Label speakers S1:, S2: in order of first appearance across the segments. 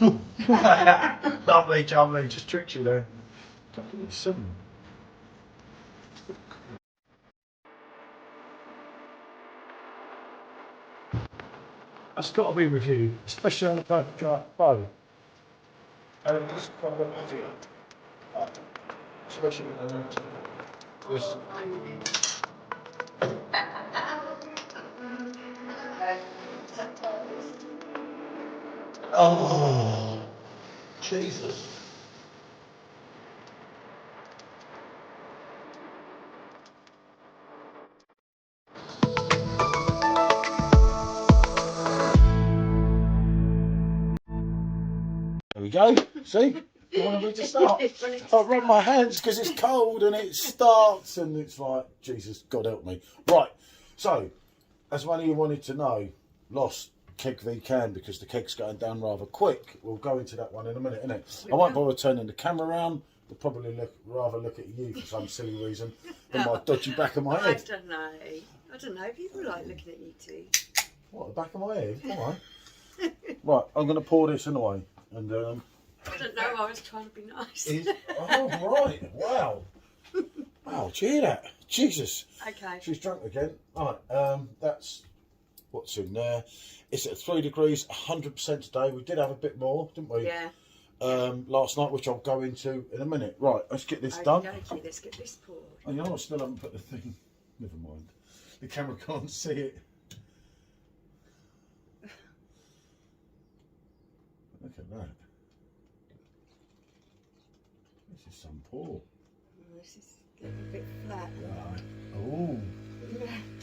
S1: Lovely, jubbly, just tricked you there. 7. That's got to be reviewed, especially on the Perfectdraft bow. And it's quite a bit heavier. Especially with this. Oh, Jesus. There we go. See? You want me to start? I rub my hands because it's cold and it starts and it's like, Jesus, God help me. Right, so, as one of you wanted to know, lost keg v can because the keg's going down rather quick. We'll go into that one in a minute, innit? I won't bother turning the camera around. We'll probably rather look at you for some silly reason than my dodgy back of my head.
S2: I don't know. People like looking at you too.
S1: What, the back of my head? Come on. Right, I'm going to pour this anyway. And
S2: I don't know, I was trying to be nice.
S1: Oh, right. Wow. Wow, do you hear that? Jesus.
S2: Okay.
S1: She's drunk again. All right, that's what's in there. It's at 3 degrees, 100% today. We did have a bit more, didn't we?
S2: Yeah.
S1: Last night, which I'll go into in a minute. Right, let's get this done.
S2: Okay, let's get this poured.
S1: Oh, you know, I still haven't put the thing. Never mind. The camera can't see it. Look at that. This is some pour.
S2: This is getting a bit flat.
S1: Oh.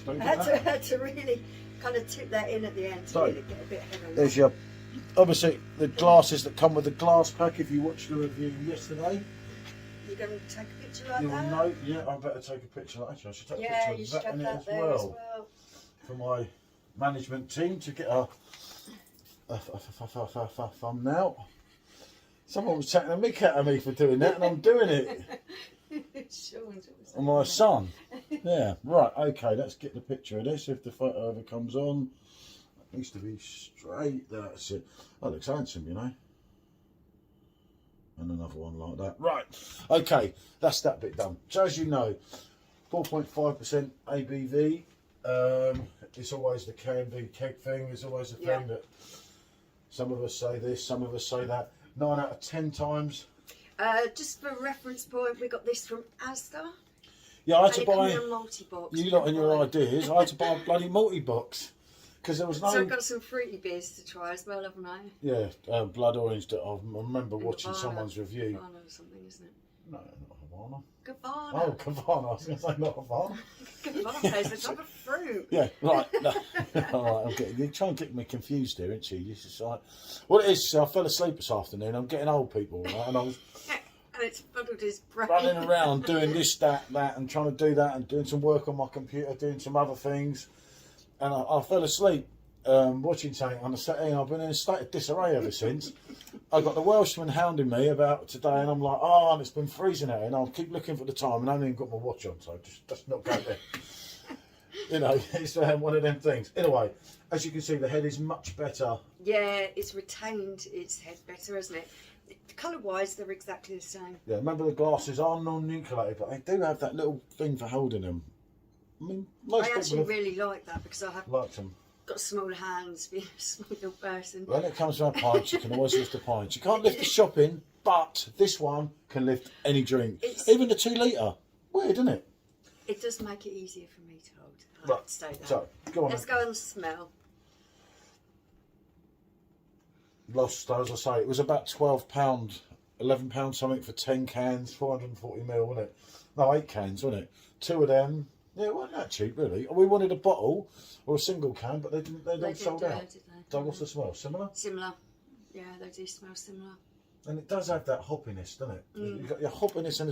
S2: I had to really kind of tip that in at the end to really get a bit heavy.
S1: There's your, obviously, the glasses that come with the glass pack. If you watched the review yesterday,
S2: you're going to take a picture like
S1: you'll
S2: that?
S1: know. Yeah, I better take a picture. Actually, I should take a picture of that in it as well. For my management team to get a thumbnail. Someone was taking a mick out of me for doing that, and I'm doing it. And my son. Yeah, right, okay, let's get the picture of this if the photo ever comes on. It needs to be straight, that's it. That looks handsome, you know. And another one like that. Right, okay, that's that bit done. So as you know, 4.5% ABV. It's always the can be keg thing. It's always the thing that some of us say this, some of us say that. 9 out of 10 times.
S2: Just for reference point, we got this from Asda.
S1: Yeah, I had to buy.
S2: A multi-box.
S1: You lot and your ideas. I had to buy a bloody multi-box because there was no.
S2: So I've got some fruity beers to try as well, haven't I?
S1: Yeah, blood orange. I remember watching
S2: Havana,
S1: someone's review.
S2: Havana or something, isn't it?
S1: No, not Havana.
S2: Havana.
S1: Oh, Havana. I was going to say not Havana.
S2: Havana is a type of fruit.
S1: Yeah, right. No. All right, you're trying to get me confused here, aren't you? This is like, well, it is. I fell asleep this afternoon. I'm getting old, people, right? And I was.
S2: And it's fuddled his brain.
S1: Running around doing this, that, and trying to do that, and doing some work on my computer, doing some other things, and I fell asleep watching something on the Saturday, and I've been in a state of disarray ever since. I got the Welshman hounding me about today, and I'm like, oh, and it's been freezing out, and I'll keep looking for the time, and I haven't even got my watch on, so just not go there. You know, it's one of them things. Anyway, as you can see, the head is much better.
S2: Yeah, it's retained its head better, isn't it? Colour-wise, they're exactly the same.
S1: Yeah, remember the glasses are non-nucleated, but they do have that little thing for holding them. I mean, most people
S2: actually really like that because I have
S1: liked them.
S2: Got small hands, being a small little person.
S1: When it comes to our pints, you can always lift a pint. You can't lift the shopping, but this one can lift any drink, even the 2 litre. Weird, isn't it?
S2: It does make it easier for me to hold.
S1: Right.
S2: Stay there.
S1: So, go on.
S2: Let's go on the smell.
S1: Lost, as I say, it was about £12, £11 something for 10 cans, 440ml, wasn't it? No, 8 cans, wasn't it? 2 of them. Yeah, it wasn't that cheap, really. We wanted a bottle or a single can, but they don't sold out.
S2: Did they?
S1: So what's the smell? Similar?
S2: Similar. Yeah, they do smell similar.
S1: And it does have that hoppiness, doesn't it? You've got your hoppiness and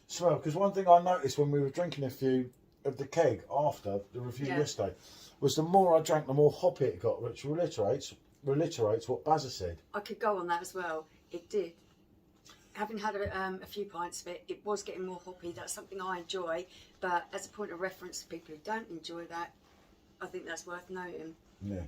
S1: smell. Because one thing I noticed when we were drinking a few of the keg after the review yesterday was the more I drank, the more hoppy it got, which reiterates what Bazza said.
S2: I could go on that as well. It did. Having had a few pints of it, it was getting more hoppy. That's something I enjoy. But as a point of reference to people who don't enjoy that, I think that's worth noting.
S1: Yeah.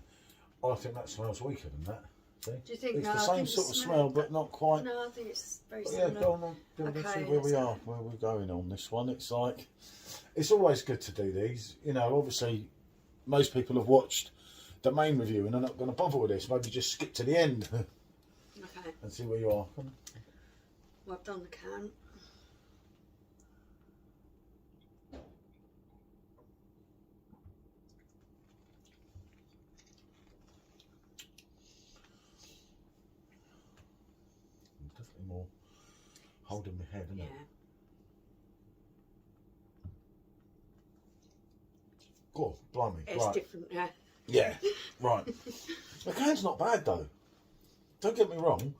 S1: I think that smells weaker than that. See?
S2: Do you think?
S1: It's
S2: No,
S1: the
S2: I
S1: same
S2: think
S1: sort of
S2: the
S1: smell, but not quite.
S2: No, I think it's very
S1: But yeah,
S2: similar.
S1: go on. Let's see where we are, where we're going on this one. It's like, it's always good to do these. You know, obviously, most people have watched the main review and are not going to bother with this. Maybe just skip to the end
S2: Okay.
S1: and see where you are.
S2: Well, I've done the can.
S1: Definitely more holding my head, isn't
S2: Yeah.
S1: it? Cool, blimey.
S2: It's
S1: right.
S2: different, yeah.
S1: Yeah, right. The can's not bad though. Don't get me wrong.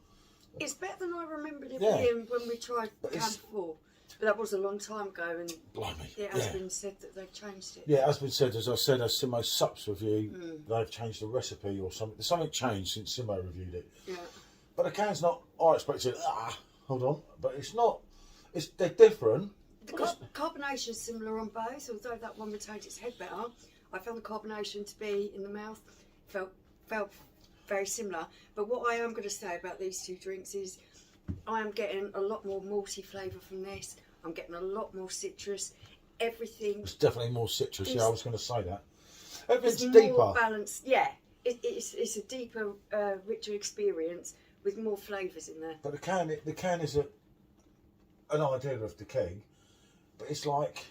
S2: It's better than I remembered it
S1: Yeah.
S2: being when we tried
S1: But
S2: can
S1: it's-
S2: before. But that was a long time ago, and
S1: Blimey.
S2: it has
S1: yeah.
S2: been said that they've changed it.
S1: Yeah, as been said, as I said, as Simo's Sups review, they've changed the recipe or something. There's something changed since Simo reviewed it.
S2: Yeah.
S1: But the can's not, I expected, hold on, but it's not, they're different.
S2: The carbonation is similar on both, although that one retained its head better. I found the carbonation to be in the mouth, felt very similar. But what I am going to say about these two drinks is I am getting a lot more malty flavour from this. I'm getting a lot more citrus. Everything
S1: It's definitely more citrus, yeah, I was going to say that.
S2: is
S1: Everything's
S2: more
S1: deeper.
S2: balanced. Yeah, it's a deeper, richer experience with more flavours in there.
S1: But the can is an idea of the keg, but it's like,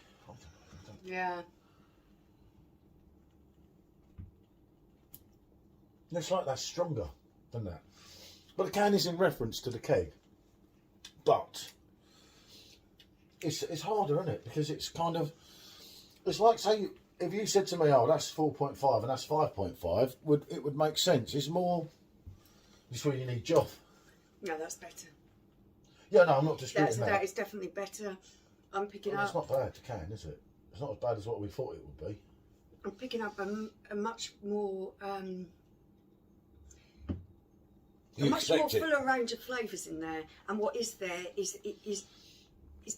S2: Yeah.
S1: it's like that's stronger than that. But the can is in reference to the keg. But it's harder, isn't it? Because it's kind of, it's like, say, if you said to me, oh, that's 4.5 and that's 5.5, it would make sense. It's more, it's where you need Joff.
S2: No, that's better.
S1: Yeah, no, I'm not disputing that.
S2: That is definitely better. I'm picking
S1: Well,
S2: up.
S1: it's not bad, the can, is it? It's not as bad as what we thought it would be.
S2: I'm picking up a much more
S1: You
S2: much more
S1: expect it.
S2: fuller range of flavours in there, and what is there is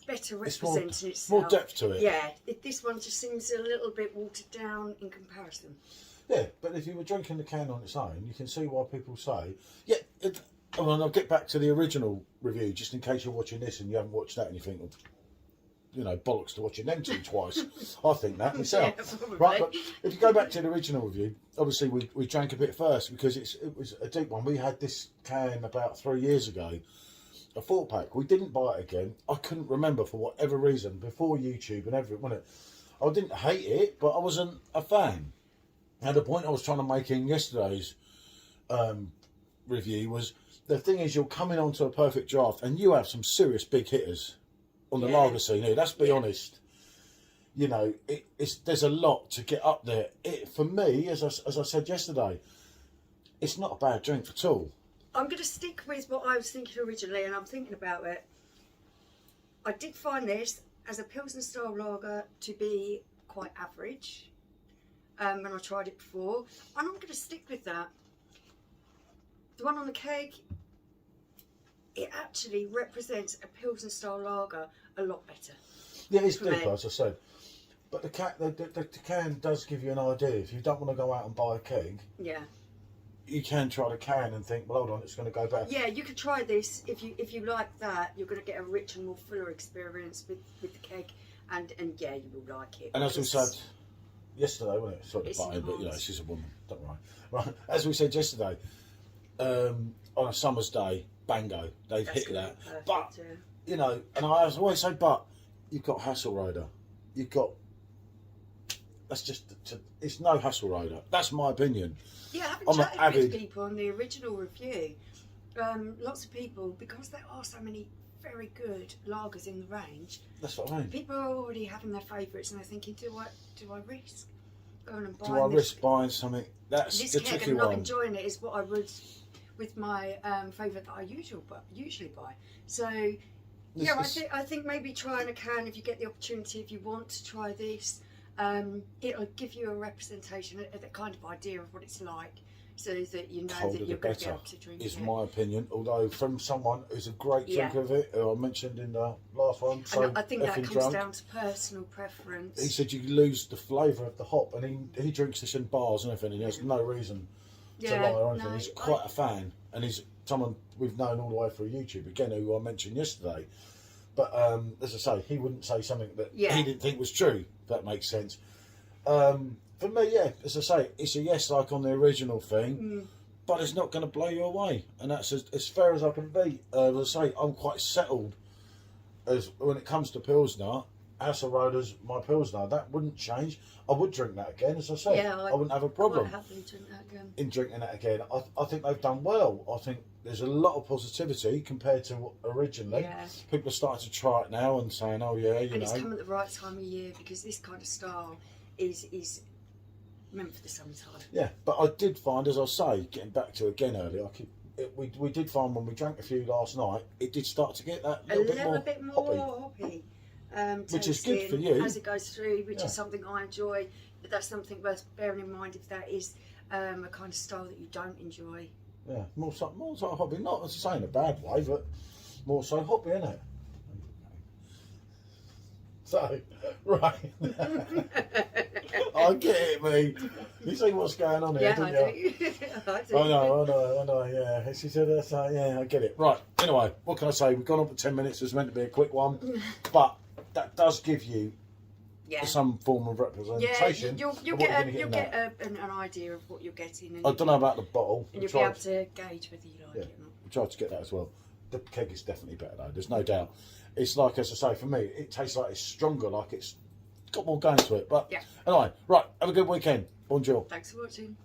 S2: better
S1: It's more,
S2: representing itself.
S1: more depth to it.
S2: Yeah, this one just seems a little bit watered down in comparison.
S1: Yeah, but if you were drinking the can on its own, you can see why people say, yeah, well, I'll get back to the original review, just in case you're watching this and you haven't watched that and you think, you know, bollocks to watching them two twice. I think that myself.
S2: Yeah, probably.
S1: Right, but if you go back to the original review, obviously we drank a bit first because it was a deep one. We had this can about 3 years ago, a 4-pack. We didn't buy it again. I couldn't remember for whatever reason, before YouTube and everything, wasn't it? I didn't hate it, but I wasn't a fan. And the point I was trying to make in yesterday's review was, the thing is, you're coming onto a perfect draft and you have some serious big hitters on the lager scene here. Let's be honest. You know, there's a lot to get up there. For me, as I said yesterday, it's not a bad drink at all.
S2: I'm going to stick with what I was thinking originally, and I'm thinking about it. I did find this as a Pilsner style lager to be quite average when I tried it before, and I'm going to stick with that. The one on the keg, it actually represents a Pilsner style lager a lot better.
S1: Yeah, it's deeper, as I said. But the can does give you an idea. If you don't want to go out and buy a keg,
S2: Yeah.
S1: you can try the can and think, well, hold on, it's going to go better.
S2: Yeah, you could try this. If you like that, you're going to get a richer, more fuller experience with the keg, and yeah, you will like it.
S1: And as we said yesterday, wasn't it? Sort of button, but you know, she's a woman, don't worry. Right, as we said yesterday, on a summer's day, bango, they've
S2: That's
S1: hit
S2: gonna
S1: that.
S2: be perfect,
S1: But
S2: yeah.
S1: you know, and I always say, but you've got Hasselrider, you've got. That's just, it's no Hasselrider. That's my opinion.
S2: Yeah, having
S1: I'm an
S2: chatted
S1: avid-
S2: with people on the original review, lots of people, because there are so many very good lagers in the range,
S1: That's what I mean.
S2: people are already having their favourites and they're thinking, do I risk going and
S1: Do
S2: buying
S1: I
S2: this?
S1: risk buying something? That's
S2: This
S1: the
S2: keg
S1: tricky
S2: and not
S1: one.
S2: enjoying it is what I would with my favourite that I usually buy. So yeah, I think maybe trying a can if you get the opportunity, if you want to try this, it'll give you a representation, a kind of idea of what it's like, so that you know
S1: Colder
S2: that you're
S1: the
S2: going to be
S1: better,
S2: able to drink
S1: is
S2: it.
S1: my opinion. Although from someone who's a great drinker of it, who I mentioned in the last one, so
S2: And I think that
S1: effing
S2: comes
S1: drunk.
S2: down to personal preference.
S1: He said you lose the flavour of the hop, and he drinks this in bars and everything, and he has no reason to lie or anything. He's quite a fan. and he's someone we've known all the way through YouTube, again, who I mentioned yesterday. But as I say, he wouldn't say something that he didn't think was true, if that makes sense. For me, yeah, as I say, it's a yes, like on the original thing, but it's not going to blow you away, and that's as fair as I can be. As I say, I'm quite settled as when it comes to Pilsner. Hasselroder's my Pilsner. That wouldn't change. I would drink that again, as I said. I wouldn't have a problem
S2: happily drink that again.
S1: in drinking that again. I think they've done well. I think there's a lot of positivity compared to originally.
S2: Yeah.
S1: People are starting to try it now and saying, "Oh yeah, you know."
S2: And it's come at the right time of year because this kind of style is meant for the summertime.
S1: Yeah, but I did find, as I say, getting back to again earlier, we did find when we drank a few last night, it did start to get that little bit more hoppy. Which is good for you
S2: as it goes through, which is something I enjoy. But that's something worth bearing in mind if that is a kind of style that you don't enjoy.
S1: Yeah, more so hoppy. Not as I say in a bad way, but more so hoppy, isn't it? So, right. I get it, me. You see what's going on here, don't you?
S2: I do.
S1: I know, yeah. She said, yeah, I get it. Right, anyway, what can I say? We've gone on for 10 minutes. It was meant to be a quick one. But that does give you some form of representation.
S2: Yeah, you'll get an idea of what you're getting. And
S1: I don't know about the bottle.
S2: And you'll be able to gauge whether you like it or not.
S1: We tried to get that as well. The keg is definitely better though, there's no doubt. It's like, as I say, for me, it tastes like it's stronger, like it's got more going to it. But anyway, right, have a good weekend. Bonjour.
S2: Thanks for watching.